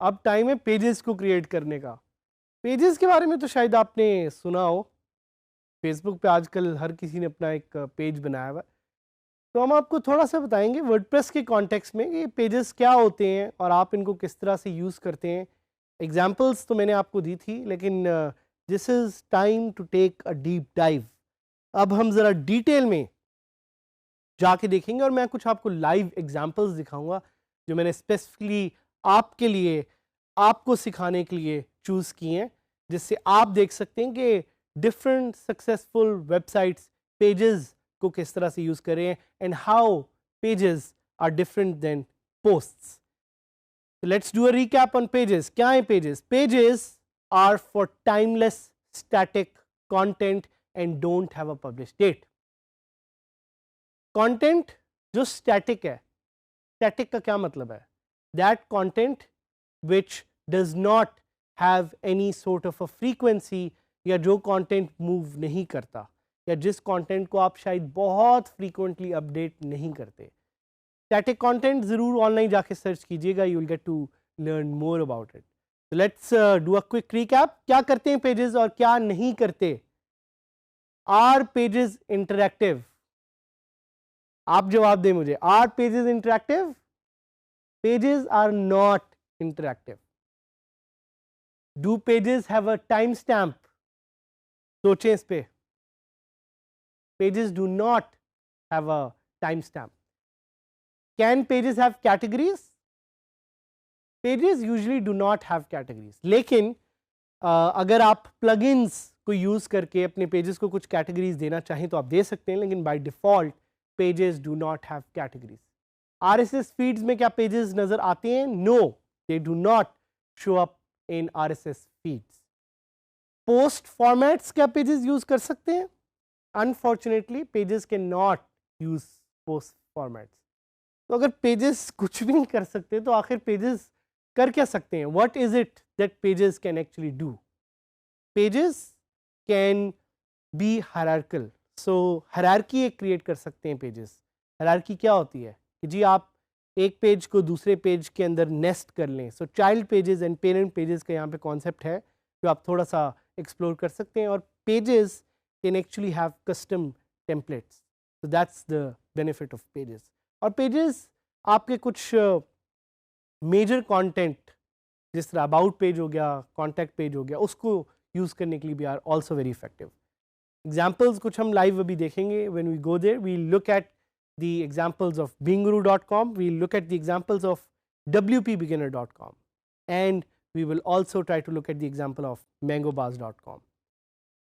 अब टाइम है पेजेस को क्रिएट करने का। पेजेस के बारे में तो शायद आपने सुना हो, फेसबुक पे आजकल हर किसी ने अपना एक पेज बनाया हुआ है। तो हम आपको थोड़ा सा बताएंगे वर्डप्रेस के कॉन्टेक्स्ट में ये पेजेस क्या होते हैं और आप इनको किस तरह से यूज़ करते हैं। एग्जाम्पल्स तो मैंने आपको दी थी, लेकिन this is time to take a deep dive. अब हम ज़रा डिटेल में जाके देखेंगे और मैं कुछ आपको लाइव एग्जाम्पल्स दिखाऊंगा जो मैंने स्पेसिफिकली आपके लिए, आपको सिखाने के लिए चूज़ किए हैं, जिससे आप देख सकते हैं कि डिफरेंट सक्सेसफुल वेबसाइट्स पेजेस को किस तरह से यूज़ करें and how pages are different than posts. Let's do a recap on pages. क्या है pages? Pages are for timeless static content and don't have a publish date. Content जो static है, static का क्या मतलब है? That content which does not have any sort of a frequency, या जो कंटेंट मूव नहीं करता, या जिस कंटेंट को आप शायद बहुत फ्रीक्वेंटली अपडेट नहीं करते। स्टैटिक कंटेंट ज़रूर ऑनलाइन जाके सर्च कीजिएगा, you will get to learn more about it. Let's do a quick recap. क्या करते हैं पेजेस और क्या नहीं करते? Are pages interactive? आप जवाब दें मुझे। Are pages interactive? Pages are not interactive. Do pages have a time stamp? सोचें इस पे। Pages do not have a time stamp. Can pages have categories? Pages usually do not have categories. लेकिन अगर आप plugins को use करके अपने pages को कुछ categories देना चाहें तो आप दे सकते हैं, लेकिन by default pages do not have categories. RSS feeds में क्या pages नज़र आते हैं? No. They do not show up in RSS feeds. Post formats क्या pages use कर सकते हैं? Unfortunately, pages cannot use post formats. तो अगर pages कुछ भी नहीं कर सकते तो आखिर pages कर क्या सकते हैं? What is it that pages can actually do? Pages can be hierarchical. So hierarchy एक create कर सकते हैं pages. Hierarchy क्या होती है? कि जी आप एक पेज को दूसरे पेज के अंदर नेस्ट कर लें। So child pages and parent pages का यहाँ पे कॉन्सेप्ट है जो आप थोड़ा सा एक्सप्लोर कर सकते हैं। और pages can actually have custom templates, so that's the benefit of pages. और पेजेस आपके कुछ मेजर कंटेंट जिस तरह अबाउट पेज हो गया, कॉन्टैक्ट पेज हो गया, उसको यूज़ करने के लिए भी are also very effective. Examples कुछ हम लाइव अभी देखेंगे। When we go there we look at the examples of beinguru.com, we'll look at the examples of wpbeginner.com, and we will also try to look at the example of mangobars.com.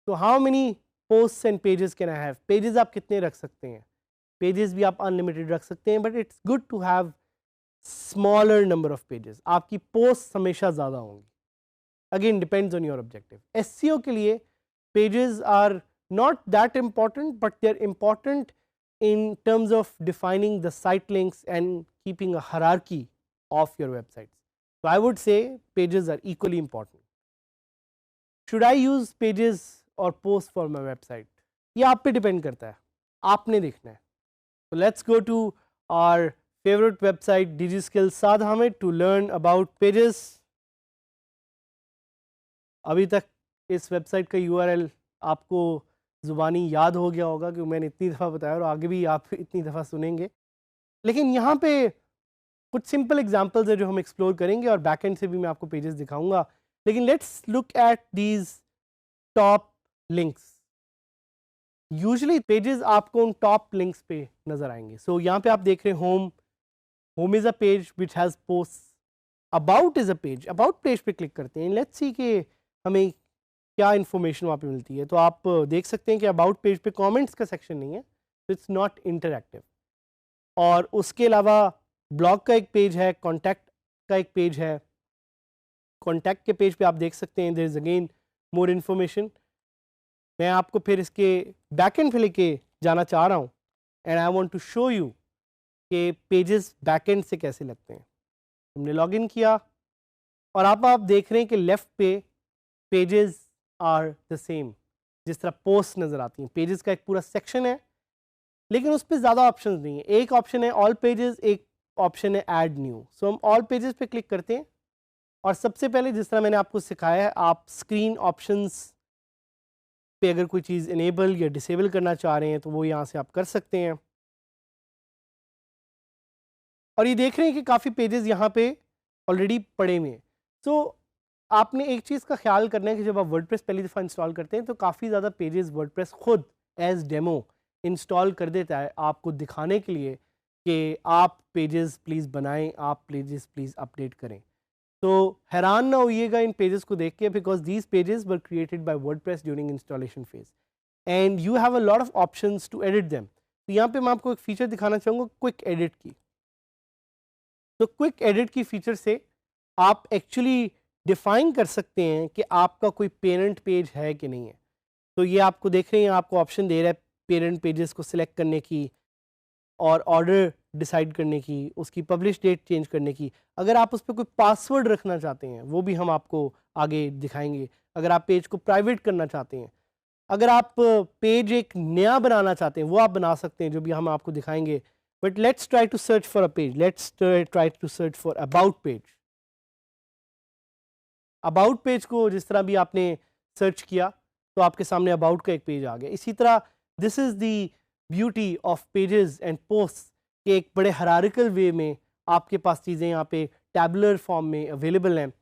So how many posts and pages can I have? Pages आप कितने रख सकते हैं? Pages भी आप unlimited रख सकते हैं, but it's good to have smaller number of pages. आपकी posts हमेशा ज़्यादा होंगी. Again depends on your objective. SEO के लिए pages are not that important, but they're important in terms of defining the site links and keeping a hierarchy of your websites. So I would say pages are equally important. Should I use pages or posts for my website? ये आप पे depend करता है, आपने देखना है। So let's go to our favorite website DigiSkills Saad Hamid to learn about pages. अभी तक इस वेबसाइट का URL आपको ज़ुबानी याद हो गया होगा कि मैंने इतनी दफ़ा बताया और आगे भी आप इतनी दफ़ा सुनेंगे। लेकिन यहाँ पे कुछ सिंपल एग्जांपल्स है जो हम एक्सप्लोर करेंगे और बैकएंड से भी मैं आपको पेजेस दिखाऊंगा। लेकिन let's look at these top links. Usually pages आपको उन टॉप लिंक्स पे नज़र आएंगे। सो यहाँ पे आप देख रहे हैं home. Home is a page which has post. About is a page. About page पे क्लिक करते हैं, लेट्स सी कि हमें क्या इन्फॉर्मेशन वहाँ पे मिलती है। तो आप देख सकते हैं कि अबाउट पेज पे कमेंट्स का सेक्शन नहीं है, तो इट्स नॉट इंटरैक्टिव। और उसके अलावा ब्लॉग का एक पेज है, कॉन्टैक्ट का एक पेज है। कॉन्टैक्ट के पेज पे आप देख सकते हैं there is again more information. मैं आपको फिर इसके बैकएंड पे लेके जाना चाह रहा हूँ and I want to show you कि पेजेस बैकएंड से कैसे लगते हैं। हमने लॉगिन किया और आप देख रहे हैं कि लेफ़्ट पे पेजेस आर द सेम, जिस तरह पोस्ट नज़र आती हैं। पेजेस का एक पूरा सेक्शन है लेकिन उस पर ज़्यादा ऑप्शन नहीं है। एक ऑप्शन है ऑल पेजेस, एक ऑप्शन है ऐड न्यू। सो हम ऑल पेजेस पे क्लिक करते हैं और सबसे पहले जिस तरह मैंने आपको सिखाया है, आप स्क्रीन ऑप्शंस पे अगर कोई चीज़ इनेबल या डिसेबल करना चाह रहे हैं तो वो यहाँ से आप कर सकते हैं। और ये देख रहे हैं कि काफ़ी पेजेस यहाँ पे ऑलरेडी पड़े हुए हैं। सो आपने एक चीज़ का ख्याल करना है कि जब आप वर्डप्रेस पहली दफ़ा इंस्टॉल करते हैं तो काफ़ी ज़्यादा पेजेस वर्डप्रेस खुद एज डेमो इंस्टॉल कर देता है आपको दिखाने के लिए कि आप पेजेस प्लीज़ बनाएं, आप पेजेस प्लीज़ अपडेट करें। तो हैरान ना होइएगा इन पेजेस को देख के, because these pages were created by WordPress during installation phase and you have a lot of options to edit them. तो यहाँ पे मैं आपको एक फीचर दिखाना चाहूँगा क्विक एडिट की। तो क्विक एडिट की फीचर से आप एक्चुअली डिफाइन कर सकते हैं कि आपका कोई पेरेंट पेज है कि नहीं है। तो ये आपको देख रहे हैं, आपको ऑप्शन दे रहा है पेरेंट पेजेस को सिलेक्ट करने की और ऑर्डर डिसाइड करने की, उसकी पब्लिश डेट चेंज करने की। अगर आप उस पर कोई पासवर्ड रखना चाहते हैं वो भी हम आपको आगे दिखाएंगे। अगर आप पेज को प्राइवेट करना चाहते हैं, अगर आप पेज एक नया बनाना चाहते हैं वो आप बना सकते हैं, जो भी हम आपको दिखाएंगे। But let's try to search for a page, let's try to search for about page. About page को जिस तरह भी आपने सर्च किया तो आपके सामने अबाउट का एक पेज आ गया। इसी तरह this is the beauty of pages and post के एक बड़े हायरार्किकल वे में आपके पास चीज़ें यहाँ पे टैबुलर फॉर्म में अवेलेबल हैं।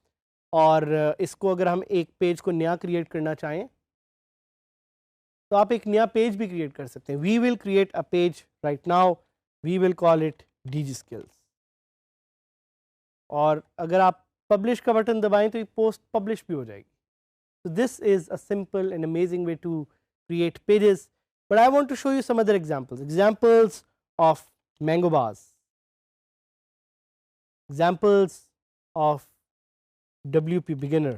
और इसको अगर हम एक पेज को नया क्रिएट करना चाहें तो आप एक नया पेज भी क्रिएट कर सकते हैं। We will create a page right now, we will call it Digi skills. और अगर आप पब्लिश का बटन दबाएं तो ये पोस्ट पब्लिश भी हो जाएगी। So this is a simple and amazing way to create pages. But I want to show you some other examples. Examples of mango bars. Examples of WP beginner.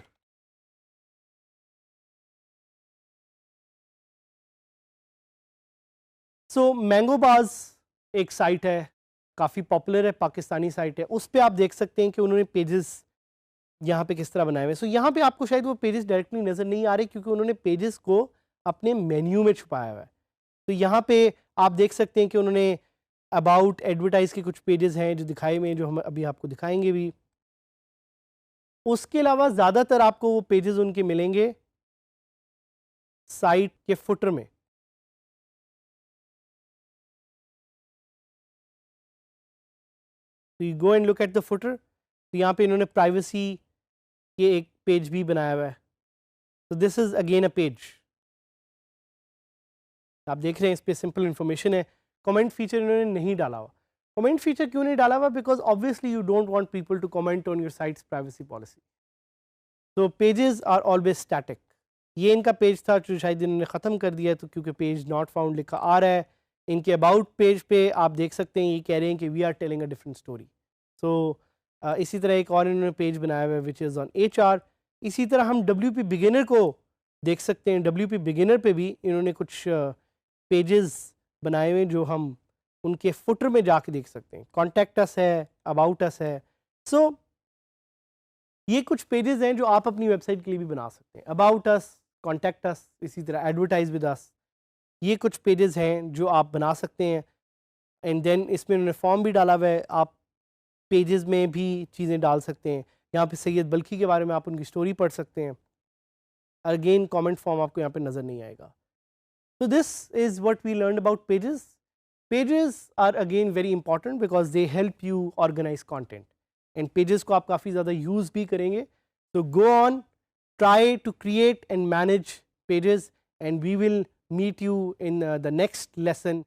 So mango bars एक site है, काफ़ी popular है, Pakistani site है। उस पर आप देख सकते हैं कि उन्होंने पेजेस यहाँ पे किस तरह बनाए हुए। सो यहाँ पे आपको शायद वो पेजेस डायरेक्टली नज़र नहीं आ रहे क्योंकि उन्होंने पेजेस को अपने मेन्यू में छुपाया हुआ है। तो यहाँ पे आप देख सकते हैं कि उन्होंने अबाउट एडवर्टाइज के कुछ पेजेस हैं जो दिखाए हुए हैं, जो हम अभी आपको दिखाएंगे भी। उसके अलावा ज़्यादातर आपको वो पेजेस उनके मिलेंगे साइट के फुटर में। तो you go and look at the footer. तो यहाँ पे इन्होंने प्राइवेसी के एक पेज भी बनाया हुआ है। तो this is again a page, आप देख रहे हैं इस पर सिंपल इन्फॉर्मेशन है। कमेंट फीचर इन्होंने नहीं डाला हुआ। कमेंट फीचर क्यों नहीं डाला हुआ? Because obviously you don't want people to comment on your sites privacy policy. तो पेजेस आर ऑलवेज स्टैटिक। ये इनका पेज था जो शायद इन्होंने ख़त्म कर दिया, तो क्योंकि पेज नॉट फाउंड लिखा आ रहा है। इनके अबाउट पेज पे आप देख सकते हैं ये कह रहे हैं कि we are telling a different story. So इसी तरह एक और इन्होंने पेज बनाया हुआ है विच इज़ ऑन HR। इसी तरह हम WP बिगिनर को देख सकते हैं। WP बिगिनर पे भी इन्होंने कुछ पेजेस बनाए हुए जो हम उनके फुटर में जाके देख सकते हैं। कॉन्टैक्ट अस है, अबाउट अस है। सो ये कुछ पेजेस हैं जो आप अपनी वेबसाइट के लिए भी बना सकते हैं। अबाउट अस, कॉन्टैक्ट अस, इसी तरह एडवर्टाइज विद अस, ये कुछ पेजेस हैं जो आप बना सकते हैं। एंड देन इसमें उन्होंने फॉर्म भी डाला हुआ है, आप पेजेस में भी चीज़ें डाल सकते हैं। यहाँ पे सैयद बल्खी के बारे में आप उनकी स्टोरी पढ़ सकते हैं। अगेन कमेंट फॉर्म आपको यहाँ पे नज़र नहीं आएगा। So this is what we learned about pages. Pages are again very important because they help you organize content. And pages को आप काफ़ी ज़्यादा use भी करेंगे। So go on, try to create and manage pages, and we will meet you in the next lesson.